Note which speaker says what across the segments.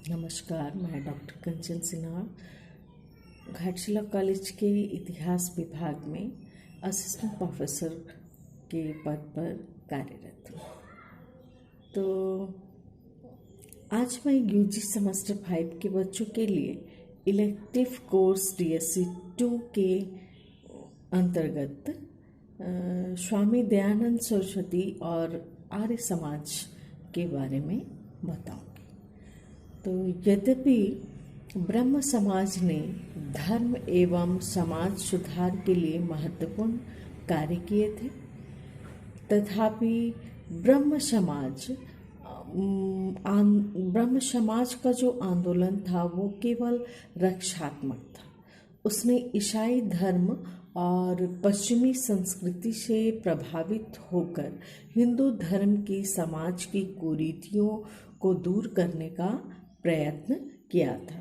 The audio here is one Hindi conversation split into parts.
Speaker 1: नमस्कार, मैं डॉक्टर कंचन सिन्हा घाटशिला कॉलेज के इतिहास विभाग में असिस्टेंट प्रोफेसर के पद पर कार्यरत हूँ। तो आज मैं यूजी सेमेस्टर 5 के बच्चों के लिए इलेक्टिव कोर्स DSC 2 के अंतर्गत स्वामी दयानंद सरस्वती और आर्य समाज के बारे में बताऊंगी। तो यद्यपि ब्रह्म समाज ने धर्म एवं समाज सुधार के लिए महत्वपूर्ण कार्य किए थे, तथापि ब्रह्म समाज का जो आंदोलन था वो केवल रक्षात्मक था। उसने ईसाई धर्म और पश्चिमी संस्कृति से प्रभावित होकर हिंदू धर्म की समाज की कुरीतियों को दूर करने का प्रयत्न किया था।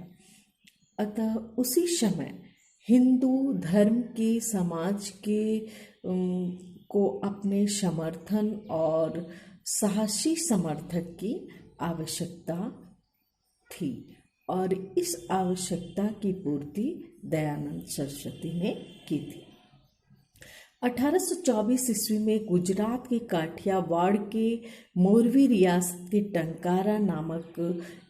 Speaker 1: अतः उसी समय हिंदू धर्म के समाज के को अपने समर्थन और साहसी समर्थक की आवश्यकता थी और इस आवश्यकता की पूर्ति दयानंद सरस्वती ने की थी। 1824 ईस्वी में गुजरात के काठियावाड़ के मोरवी रियासत के टंकारा नामक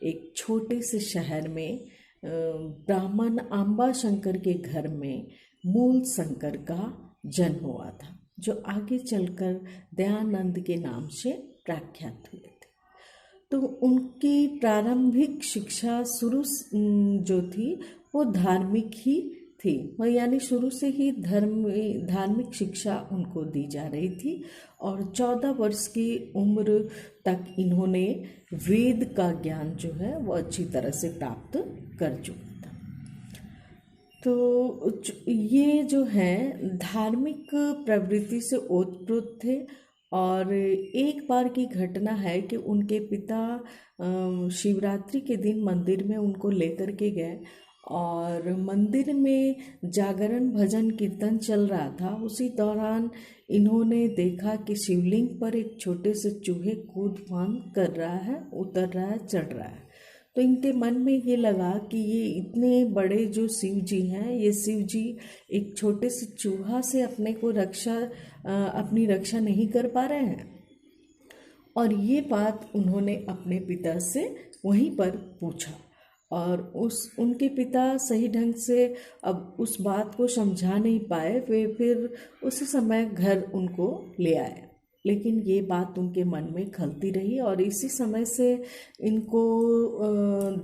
Speaker 1: एक छोटे से शहर में ब्राह्मण अंबा शंकर के घर में मूल शंकर का जन्म हुआ था, जो आगे चलकर दयानंद के नाम से प्रख्यात हुए थे। तो उनकी प्रारंभिक शिक्षा शुरू जो थी वो धार्मिक ही थी, यानी शुरू से ही धार्मिक शिक्षा उनको दी जा रही थी और 14 वर्ष की उम्र तक इन्होंने वेद का ज्ञान जो है वो अच्छी तरह से प्राप्त कर चुका था। तो ये जो है धार्मिक प्रवृत्ति से ओतप्रोत थे और एक बार की घटना है कि उनके पिता शिवरात्रि के दिन मंदिर में उनको लेकर के गए और मंदिर में जागरण भजन कीर्तन चल रहा था। उसी दौरान इन्होंने देखा कि शिवलिंग पर एक छोटे से चूहे कूद फांद कर रहा है, उतर रहा है, चढ़ रहा है। तो इनके मन में ये लगा कि ये इतने बड़े जो शिव जी हैं, ये शिव जी एक छोटे से चूहा से अपनी रक्षा नहीं कर पा रहे हैं। और ये बात उन्होंने अपने पिता से वहीं पर पूछा और उनके पिता सही ढंग से अब उस बात को समझा नहीं पाए। वे फिर उसी समय घर उनको ले आए, लेकिन ये बात उनके मन में खलती रही और इसी समय से इनको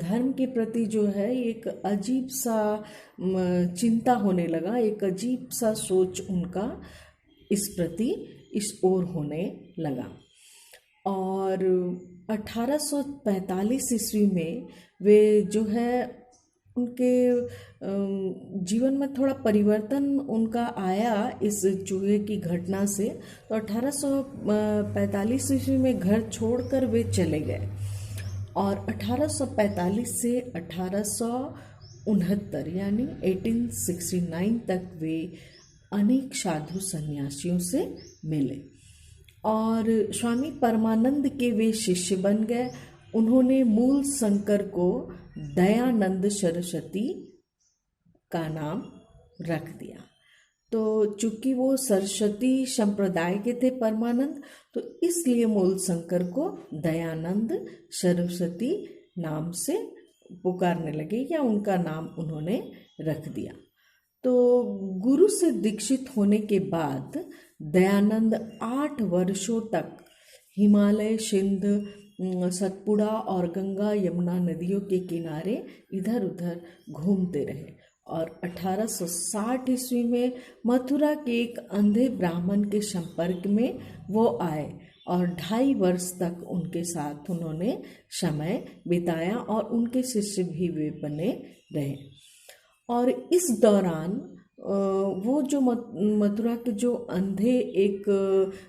Speaker 1: धर्म के प्रति जो है एक अजीब सा चिंता होने लगा, एक अजीब सा सोच उनका इस ओर होने लगा। और 1845 ईस्वी में वे जो है उनके जीवन में थोड़ा परिवर्तन उनका आया इस चूहे की घटना से। तो 1845 ईस्वी में घर छोड़कर वे चले गए और 1845 से 1869 यानी 1869 तक वे अनेक साधु सन्यासियों से मिले और स्वामी परमानंद के वे शिष्य बन गए। उन्होंने मूल शंकर को दयानंद सरस्वती का नाम रख दिया। तो चूंकि वो सरस्वती संप्रदाय के थे परमानंद, तो इसलिए मूल शंकर को दयानंद सरस्वती नाम से पुकारने लगे या उनका नाम उन्होंने रख दिया। तो गुरु से दीक्षित होने के बाद दयानंद 8 वर्षों तक हिमालय, सिंध, सतपुड़ा और गंगा यमुना नदियों के किनारे इधर उधर घूमते रहे और 1860 ईस्वी में मथुरा के एक अंधे ब्राह्मण के संपर्क में वो आए और 2.5 वर्ष तक उनके साथ उन्होंने समय बिताया और उनके शिष्य भी वे बने रहे। और इस दौरान वो जो मथुरा के जो अंधे एक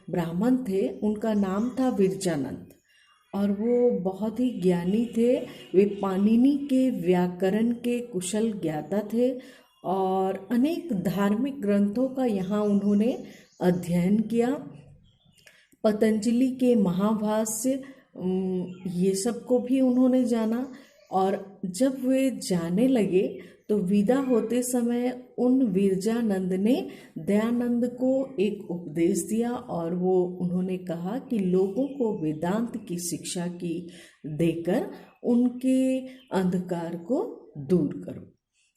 Speaker 1: ब्राह्मण थे, उनका नाम था विरजानंद और वो बहुत ही ज्ञानी थे। वे पाणिनि के व्याकरण के कुशल ज्ञाता थे और अनेक धार्मिक ग्रंथों का यहाँ उन्होंने अध्ययन किया। पतंजलि के महाभाष्य ये सब को भी उन्होंने जाना और जब वे जाने लगे तो विदा होते समय उन विरजानंद ने दयानंद को एक उपदेश दिया और उन्होंने कहा कि लोगों को वेदांत की शिक्षा की देकर उनके अंधकार को दूर करो।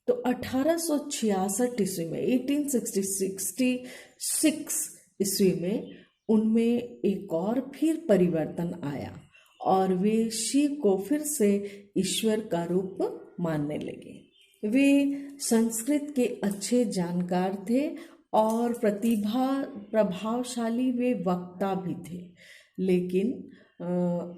Speaker 1: तो 1866 ईस्वी में 1866 ईस्वी में उनमें एक और फिर परिवर्तन आया और वे शिव को फिर से ईश्वर का रूप मानने लगे। वे संस्कृत के अच्छे जानकार थे और प्रभावशाली वे वक्ता भी थे, लेकिन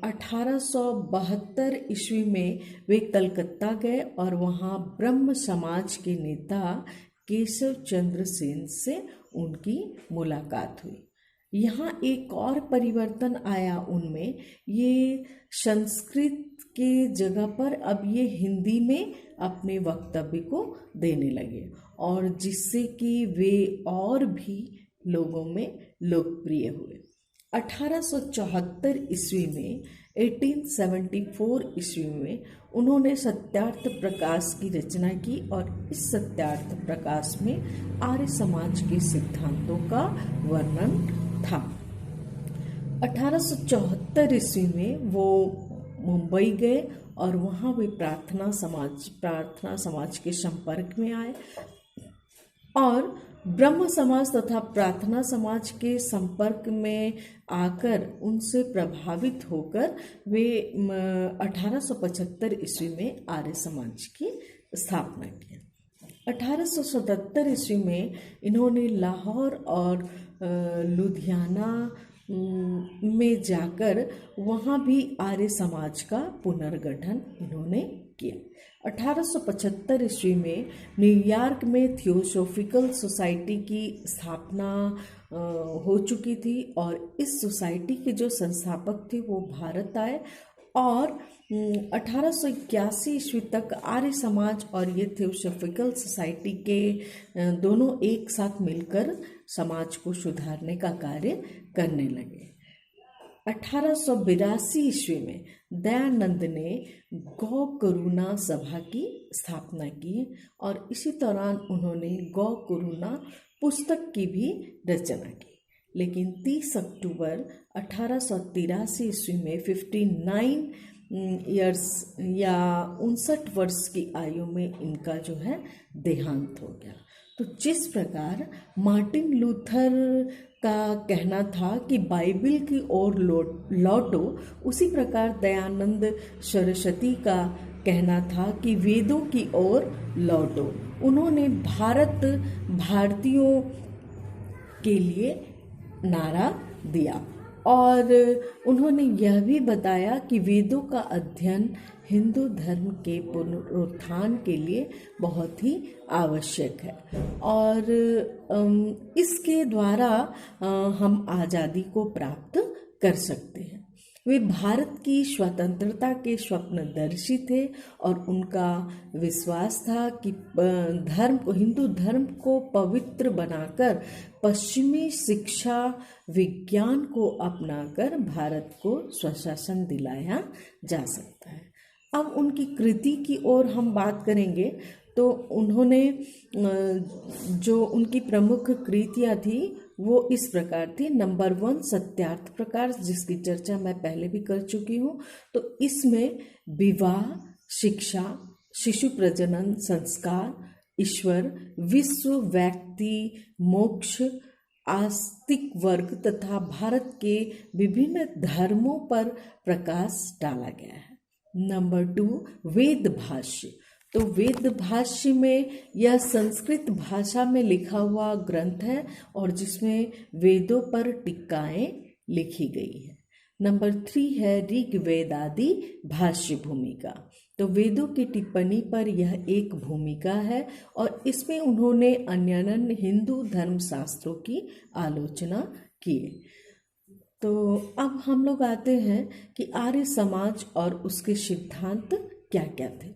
Speaker 1: 1872 ईस्वी में वे कलकत्ता गए और वहाँ ब्रह्म समाज के नेता केशव चंद्र सेन से उनकी मुलाकात हुई। यहाँ एक और परिवर्तन आया उनमें, ये संस्कृत के जगह पर अब ये हिंदी में अपने वक्तव्य को देने लगे और जिससे कि वे और भी लोगों में लोकप्रिय हुए। 1874 ईस्वी में 1874 ईस्वी में उन्होंने सत्यार्थ प्रकाश की रचना की और इस सत्यार्थ प्रकाश में आर्य समाज के सिद्धांतों का वर्णन था। 1874 ईस्वी में वो मुंबई गए और वहाँ वे प्रार्थना समाज के संपर्क में आए और ब्रह्म समाज तथा प्रार्थना समाज के संपर्क में आकर उनसे प्रभावित होकर वे 1875 ईस्वी में आर्य समाज की स्थापना की। 1877 ईस्वी में इन्होंने लाहौर और लुधियाना में जाकर वहाँ भी आर्य समाज का पुनर्गठन इन्होंने किया। 1875 ईस्वी में न्यूयॉर्क में थियोसॉफिकल सोसाइटी की स्थापना हो चुकी थी और इस सोसाइटी के जो संस्थापक थे वो भारत आए और 1881 ईस्वी तक आर्य समाज और ये थियोसॉफिकल सोसाइटी के दोनों एक साथ मिलकर समाज को सुधारने का कार्य करने लगे। 1882 ईस्वी में दयानंद ने गौ करुणा सभा की स्थापना की और इसी दौरान उन्होंने गौ करुणा पुस्तक की भी रचना की। लेकिन 30 अक्टूबर 1883 ईस्वी में 59 ईयर्स या 59 वर्ष की आयु में इनका जो है देहांत हो गया। तो जिस प्रकार मार्टिन लूथर का कहना था कि बाइबल की ओर लौटो, उसी प्रकार दयानंद सरस्वती का कहना था कि वेदों की ओर लौटो। उन्होंने भारतीयों के लिए नारा दिया और उन्होंने यह भी बताया कि वेदों का अध्ययन हिंदू धर्म के पुनरुत्थान के लिए बहुत ही आवश्यक है और इसके द्वारा हम आज़ादी को प्राप्त कर सकते हैं। वे भारत की स्वतंत्रता के स्वप्नदर्शी थे और उनका विश्वास था कि हिंदू धर्म को पवित्र बनाकर पश्चिमी शिक्षा विज्ञान को अपनाकर भारत को स्वशासन दिलाया जा सकता है। अब उनकी कृति की ओर हम बात करेंगे तो उन्होंने जो उनकी प्रमुख कृतियाँ थी वो इस प्रकार थी। नंबर 1 सत्यार्थ प्रकाश, जिसकी चर्चा मैं पहले भी कर चुकी हूँ। तो इसमें विवाह, शिक्षा, शिशु प्रजनन, संस्कार, ईश्वर, विश्व, व्यक्ति, मोक्ष, आस्तिक वर्ग तथा भारत के विभिन्न धर्मों पर प्रकाश डाला गया है। नंबर 2 वेद भाष्य। तो वेद भाष्य में यह संस्कृत भाषा में लिखा हुआ ग्रंथ है और जिसमें वेदों पर टीकाएं लिखी गई है। नंबर 3 है ऋग्वेद आदि भाष्य भूमिका। तो वेदों की टिप्पणी पर यह एक भूमिका है और इसमें उन्होंने अन्य हिंदू धर्म शास्त्रों की आलोचना की। तो अब हम लोग आते हैं कि आर्य समाज और उसके सिद्धांत क्या क्या थे।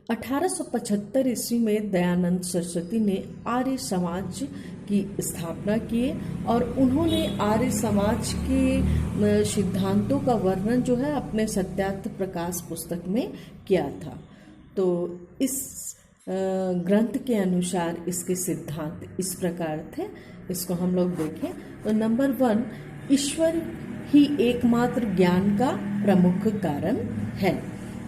Speaker 1: 1875 ईस्वी में दयानंद सरस्वती ने आर्य समाज की स्थापना की और उन्होंने आर्य समाज के सिद्धांतों का वर्णन जो है अपने सत्यार्थ प्रकाश पुस्तक में किया था। तो इस ग्रंथ के अनुसार इसके सिद्धांत इस प्रकार थे, इसको हम लोग देखें तो नंबर 1, ईश्वर ही एकमात्र ज्ञान का प्रमुख कारण है।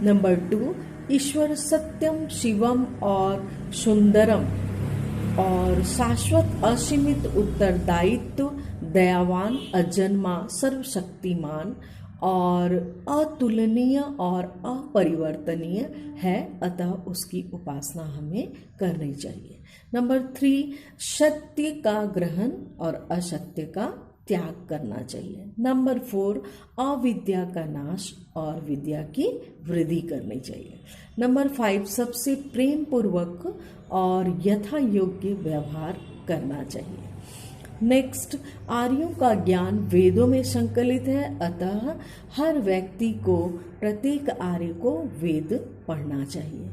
Speaker 1: नंबर 2, ईश्वर सत्यम शिवम और सुंदरम और शाश्वत असीमित उत्तरदायित्व, दयावान, अजन्मा, सर्वशक्तिमान और अतुलनीय और अपरिवर्तनीय है, अतः उसकी उपासना हमें करनी चाहिए। नंबर 3, सत्य का ग्रहण और असत्य का त्याग करना चाहिए। नंबर 4, अविद्या का नाश और विद्या की वृद्धि करनी चाहिए। नंबर 5, सबसे प्रेम पूर्वक और यथा योग्य व्यवहार करना चाहिए। नेक्स्ट, आर्यों का ज्ञान वेदों में संकलित है, अतः हर व्यक्ति को प्रत्येक आर्य को वेद पढ़ना चाहिए।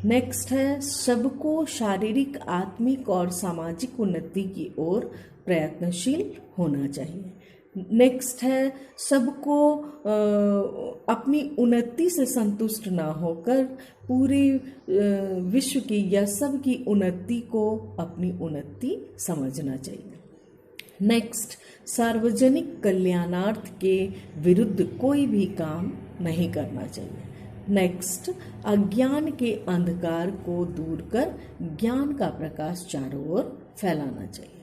Speaker 1: नेक्स्ट है, सबको शारीरिक, आत्मिक और सामाजिक उन्नति की ओर प्रयत्नशील होना चाहिए। नेक्स्ट है, सबको अपनी उन्नति से संतुष्ट ना होकर पूरे विश्व की या सबकी उन्नति को अपनी उन्नति समझना चाहिए। नेक्स्ट, सार्वजनिक कल्याणार्थ के विरुद्ध कोई भी काम नहीं करना चाहिए। नेक्स्ट, अज्ञान के अंधकार को दूर कर ज्ञान का प्रकाश चारों ओर फैलाना चाहिए।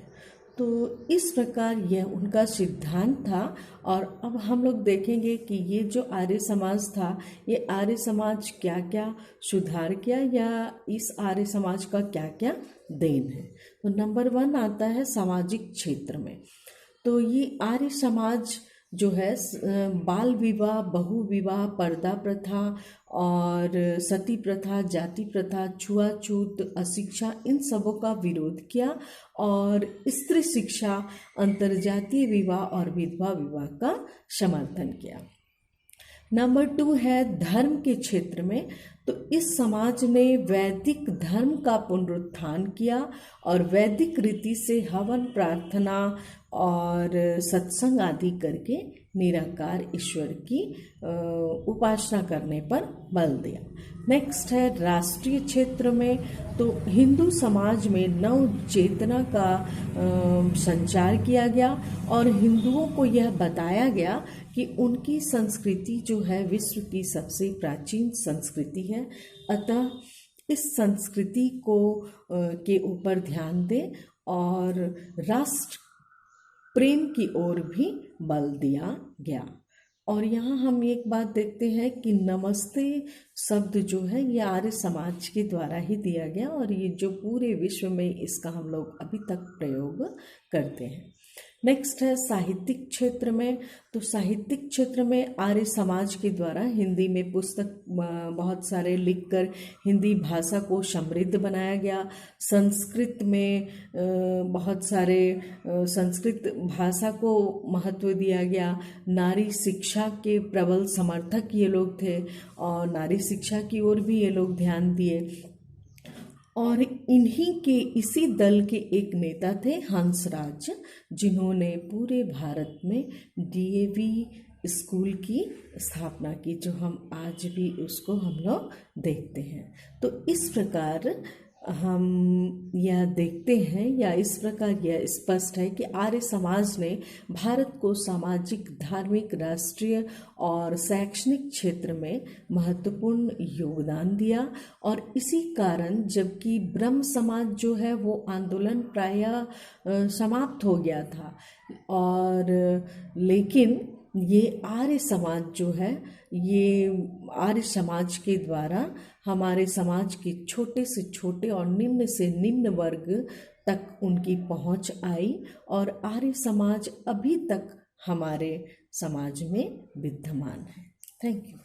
Speaker 1: तो इस प्रकार यह उनका सिद्धांत था। और अब हम लोग देखेंगे कि ये जो आर्य समाज था, ये आर्य समाज क्या क्या सुधार किया या इस आर्य समाज का क्या क्या देन है। तो नंबर 1 आता है सामाजिक क्षेत्र में। तो ये आर्य समाज जो है बाल विवाह, बहु विवाह, पर्दा प्रथा और सती प्रथा, जाति प्रथा, छुआछूत, अशिक्षा, इन सबों का विरोध किया और स्त्री शिक्षा, अंतर्जातीय विवाह और विधवा विवाह का समर्थन किया। नंबर 2 है धर्म के क्षेत्र में। तो इस समाज ने वैदिक धर्म का पुनरुत्थान किया और वैदिक रीति से हवन, प्रार्थना और सत्संग आदि करके निराकार ईश्वर की उपासना करने पर बल दिया। नेक्स्ट है राष्ट्रीय क्षेत्र में। तो हिंदू समाज में नव चेतना का संचार किया गया और हिंदुओं को यह बताया गया कि उनकी संस्कृति जो है विश्व की सबसे प्राचीन संस्कृति है, अतः इस संस्कृति को के ऊपर ध्यान दें और राष्ट्र प्रेम की ओर भी बल दिया गया। और यहाँ हम एक बात देखते हैं कि नमस्ते शब्द जो है ये आर्य समाज के द्वारा ही दिया गया और ये जो पूरे विश्व में इसका हम लोग अभी तक प्रयोग करते हैं। नेक्स्ट है साहित्यिक क्षेत्र में। तो साहित्यिक क्षेत्र में आर्य समाज के द्वारा हिंदी में पुस्तक बहुत सारे लिखकर हिंदी भाषा को समृद्ध बनाया गया। संस्कृत में बहुत सारे संस्कृत भाषा को महत्व दिया गया। नारी शिक्षा के प्रबल समर्थक ये लोग थे और नारी शिक्षा की ओर भी ये लोग ध्यान दिए। और इन्हीं के इसी दल के एक नेता थे हंसराज, जिन्होंने पूरे भारत में डीएवी स्कूल की स्थापना की, जो हम आज भी उसको हम लोग देखते हैं। तो इस प्रकार हम यह देखते हैं या इस प्रकार यह स्पष्ट है कि आर्य समाज ने भारत को सामाजिक, धार्मिक, राष्ट्रीय और शैक्षणिक क्षेत्र में महत्वपूर्ण योगदान दिया। और इसी कारण जबकि ब्रह्म समाज जो है वो आंदोलन प्रायः समाप्त हो गया था, और लेकिन ये आर्य समाज जो है, ये आर्य समाज के द्वारा हमारे समाज के छोटे से छोटे और निम्न से निम्न वर्ग तक उनकी पहुंच आई और आर्य समाज अभी तक हमारे समाज में विद्यमान है। Thank you.